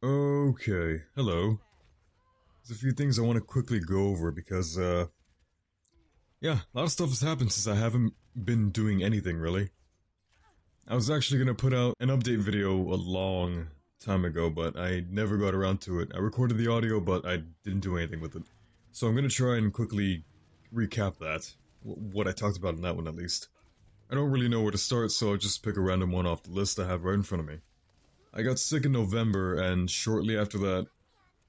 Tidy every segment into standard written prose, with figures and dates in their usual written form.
Okay, hello. There's a few things I want to quickly go over because, yeah, a lot of stuff has happened since I haven't been doing anything, really. I was actually gonna put out an update video a long time ago, but I never got around to it. I recorded the audio, but I didn't do anything with it. So I'm gonna try and quickly recap that. What I talked about in that one, at least. I don't really know where to start, so I'll just pick a random one off the list I have right in front of me. I got sick in November, and shortly after that,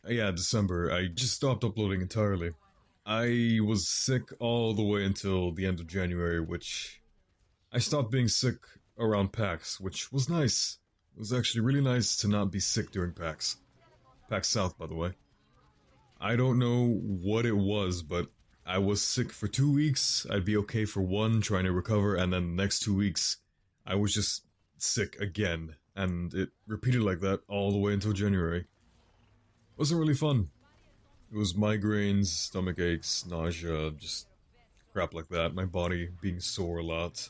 yeah, December, I just stopped uploading entirely. I was sick all the way until the end of January, which I stopped being sick around PAX, which was nice. It was actually really nice to not be sick during PAX. PAX South, by the way. I don't know what it was, but I was sick for 2 weeks. I'd be okay for one, trying to recover, and then the next 2 weeks, I was just sick again, and it repeated like that all the way until January. Wasn't really fun. It was migraines, stomach aches, nausea, just crap like that. My body being sore a lot.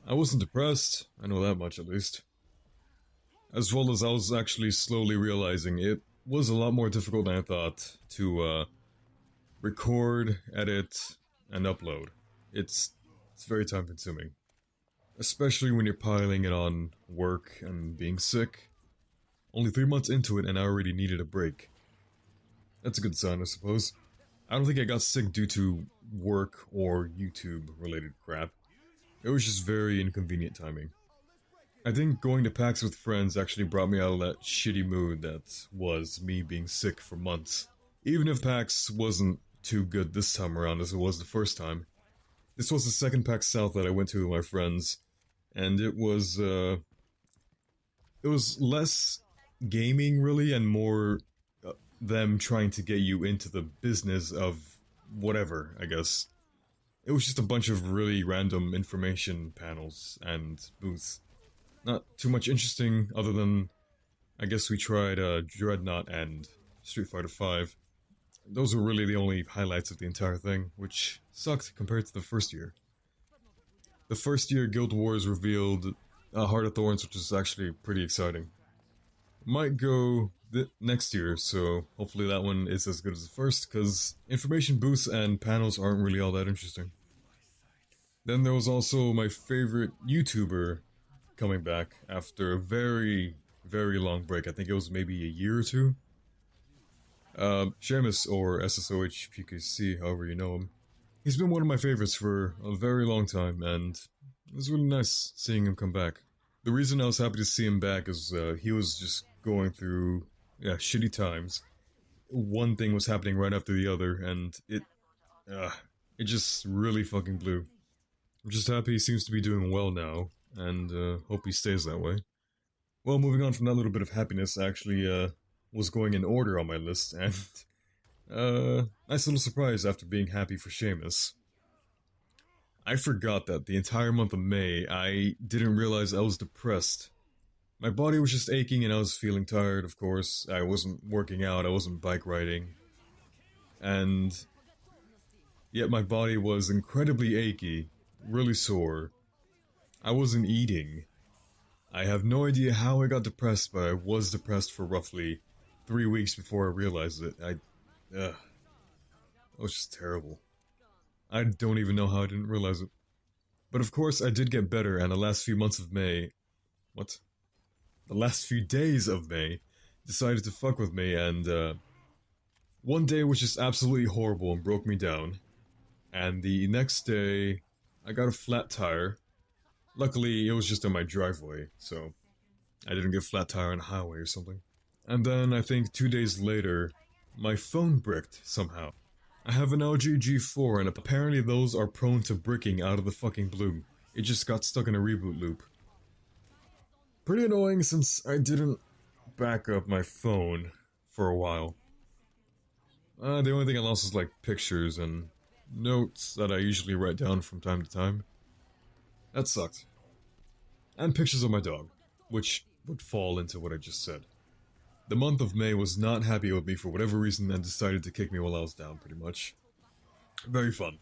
I wasn't depressed, I know that much at least. As well as I was actually slowly realizing it was a lot more difficult than I thought to record, edit, and upload. It's very time consuming. Especially when you're piling it on work and being sick. Only 3 months into it and I already needed a break. That's a good sign, I suppose. I don't think I got sick due to work or YouTube related crap. It was just very inconvenient timing. I think going to PAX with friends actually brought me out of that shitty mood that was me being sick for months. Even if PAX wasn't too good this time around as it was the first time. This was the second PAX South that I went to with my friends, and it was less gaming really and more them trying to get you into the business of whatever, I guess. It was just a bunch of really random information panels and booths. Not too much interesting other than, I guess we tried Dreadnought and Street Fighter V. Those were really the only highlights of the entire thing, which sucked compared to the first year. The first year Guild Wars revealed Heart of Thorns, which is actually pretty exciting. Might go next year, so hopefully that one is as good as the first, because information booths and panels aren't really all that interesting. Then there was also my favorite YouTuber coming back after a very, very long break. I think it was maybe a year or two. Seamus, or SSOH PKC, however you know him. He's been one of my favorites for a very long time, and it was really nice seeing him come back. The reason I was happy to see him back is he was just going through, shitty times. One thing was happening right after the other, and it just really fucking blew. I'm just happy he seems to be doing well now, and hope he stays that way. Well, moving on from that little bit of happiness, I actually was going in order on my list, and nice little surprise after being happy for Seamus. I forgot that the entire month of May, I didn't realize I was depressed. My body was just aching and I was feeling tired, of course. I wasn't working out, I wasn't bike riding. And yet my body was incredibly achy, really sore. I wasn't eating. I have no idea how I got depressed, but I was depressed for roughly 3 weeks before I realized it. It was just terrible. I don't even know how I didn't realize it. But of course I did get better, and the last few months of May... What? The last few days of May decided to fuck with me, and one day was just absolutely horrible and broke me down. And the next day, I got a flat tire. Luckily, it was just on my driveway, so I didn't get flat tire on a highway or something. And then, I think 2 days later, my phone bricked somehow. I have an LG G4, and apparently those are prone to bricking out of the fucking blue. It just got stuck in a reboot loop. Pretty annoying since I didn't back up my phone for a while. The only thing I lost was like pictures and notes that I usually write down from time to time. That sucked. And pictures of my dog, which would fall into what I just said. The month of May was not happy with me for whatever reason and decided to kick me while I was down, pretty much. Very fun.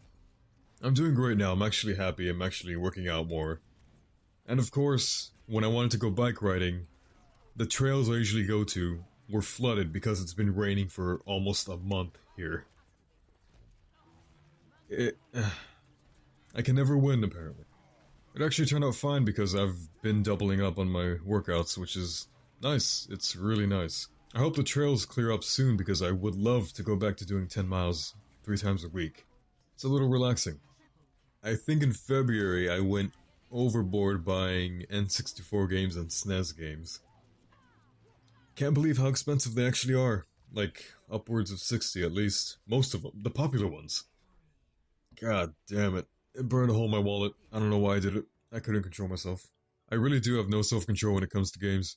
I'm doing great now, I'm actually happy, I'm actually working out more. And of course, when I wanted to go bike riding, the trails I usually go to were flooded because it's been raining for almost a month here. I can never win, apparently. It actually turned out fine because I've been doubling up on my workouts, which is nice. It's really nice. I hope the trails clear up soon because I would love to go back to doing 10 miles 3 times a week. It's a little relaxing. I think in February I went overboard buying N64 games and SNES games. Can't believe how expensive they actually are. Like, upwards of 60 at least. Most of them. The popular ones. God damn it. It burned a hole in my wallet. I don't know why I did it. I couldn't control myself. I really do have no self-control when it comes to games.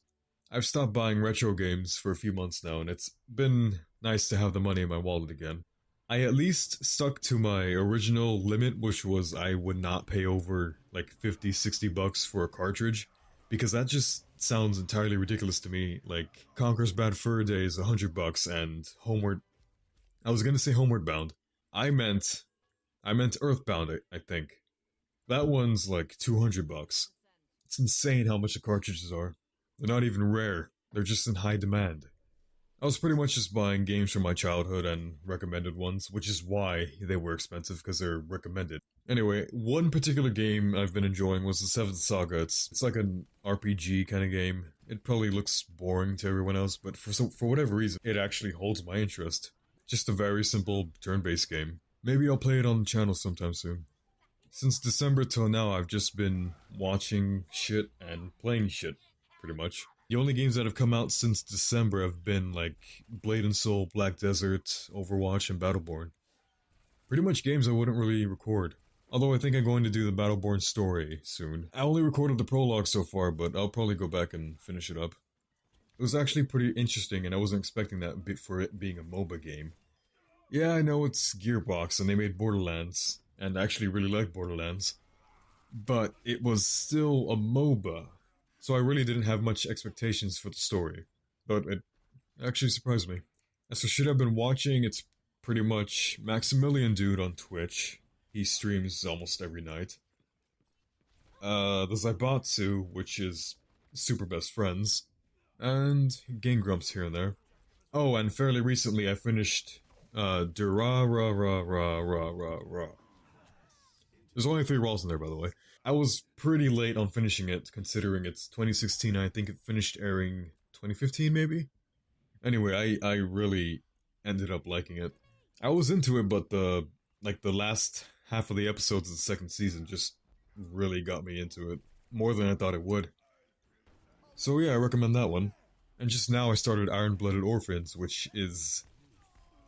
I've stopped buying retro games for a few months now, and it's been nice to have the money in my wallet again. I at least stuck to my original limit, which was I would not pay over like 50, 60 bucks for a cartridge, because that just sounds entirely ridiculous to me. Like, Conker's Bad Fur Day is 100 bucks, and I was gonna say Homeward Bound. I meant Earthbound, I think. That one's like 200 bucks. It's insane how much the cartridges are. They're not even rare, they're just in high demand. I was pretty much just buying games from my childhood and recommended ones, which is why they were expensive, because they're recommended. Anyway, one particular game I've been enjoying was the Seventh Saga. It's like an RPG kind of game. It probably looks boring to everyone else, but for whatever reason, it actually holds my interest. Just a very simple turn-based game. Maybe I'll play it on the channel sometime soon. Since December till now, I've just been watching shit and playing shit, pretty much. The only games that have come out since December have been like Blade and Soul, Black Desert, Overwatch, and Battleborn. Pretty much games I wouldn't really record. Although I think I'm going to do the Battleborn story soon. I only recorded the prologue so far, but I'll probably go back and finish it up. It was actually pretty interesting, and I wasn't expecting that bit for it being a MOBA game. Yeah, I know it's Gearbox, and they made Borderlands, and I actually really like Borderlands. But it was still a MOBA, so I really didn't have much expectations for the story. But it actually surprised me. As for shit I've been watching, it's pretty much Maximilian Dude on Twitch. He streams almost every night. The Zaibatsu, which is Super Best Friends, and Game Grumps here and there. Oh, and fairly recently I finished Durarararararara. There's only 3 rolls in there, by the way. I was pretty late on finishing it, considering it's 2016, I think it finished airing 2015, maybe? Anyway, I really ended up liking it. I was into it, but the last half of the episodes of the second season just really got me into it, more than I thought it would. So yeah, I recommend that one. And just now I started Iron-Blooded Orphans, which is...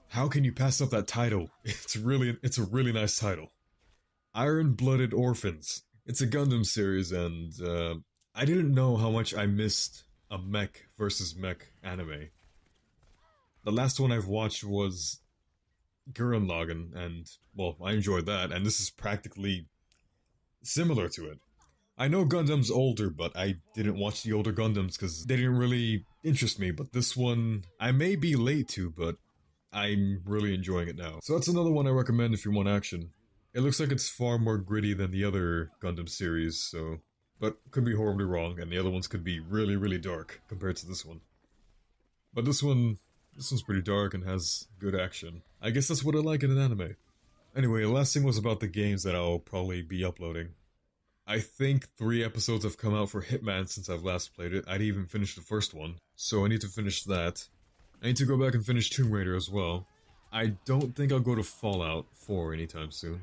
How can you pass up that title? It's a really nice title. Iron-Blooded Orphans. It's a Gundam series, and I didn't know how much I missed a mech versus mech anime. The last one I've watched was Gurren Lagann, and, well, I enjoyed that, and this is practically similar to it. I know Gundam's older, but I didn't watch the older Gundams because they didn't really interest me, but this one, I may be late to, but I'm really enjoying it now. So that's another one I recommend if you want action. It looks like it's far more gritty than the other Gundam series, so... But could be horribly wrong, and the other ones could be really, really dark compared to this one. But this one's pretty dark and has good action. I guess that's what I like in an anime. Anyway, the last thing was about the games that I'll probably be uploading. I think 3 episodes have come out for Hitman since I've last played it. I didn't even finish the first one, so I need to finish that. I need to go back and finish Tomb Raider as well. I don't think I'll go to Fallout 4 anytime soon.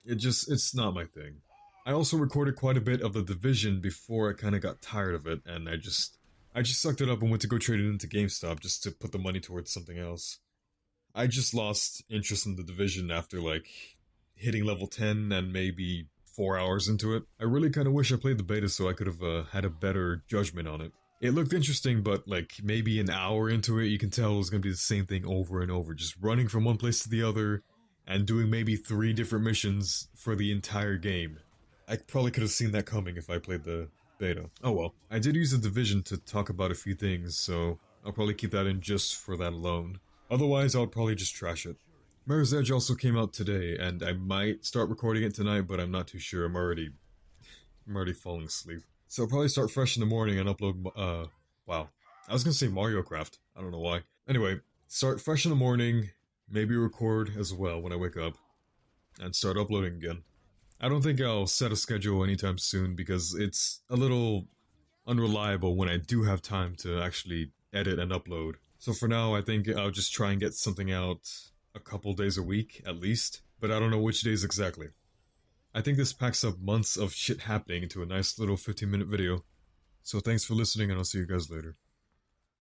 It's not my thing. I also recorded quite a bit of The Division before I kinda got tired of it, and I just sucked it up and went to go trade it into GameStop just to put the money towards something else. I just lost interest in The Division after, like, hitting level 10 and maybe 4 hours into it. I really kinda wish I played the beta so I could have had a better judgment on it. It looked interesting, but like maybe an hour into it, you can tell it was going to be the same thing over and over, just running from one place to the other and doing maybe 3 different missions for the entire game. I probably could have seen that coming if I played the beta. Oh well. I did use The Division to talk about a few things, so I'll probably keep that in just for that alone. Otherwise, I'll probably just trash it. Mirror's Edge also came out today, and I might start recording it tonight, but I'm not too sure. I'm already falling asleep. So I'll probably start fresh in the morning and upload, wow. I was gonna say Mario Craft. I don't know why. Anyway, start fresh in the morning, maybe record as well when I wake up, and start uploading again. I don't think I'll set a schedule anytime soon because it's a little unreliable when I do have time to actually edit and upload. So for now, I think I'll just try and get something out a couple days a week at least, but I don't know which days exactly. I think this packs up months of shit happening into a nice little 15-minute video. So thanks for listening and I'll see you guys later.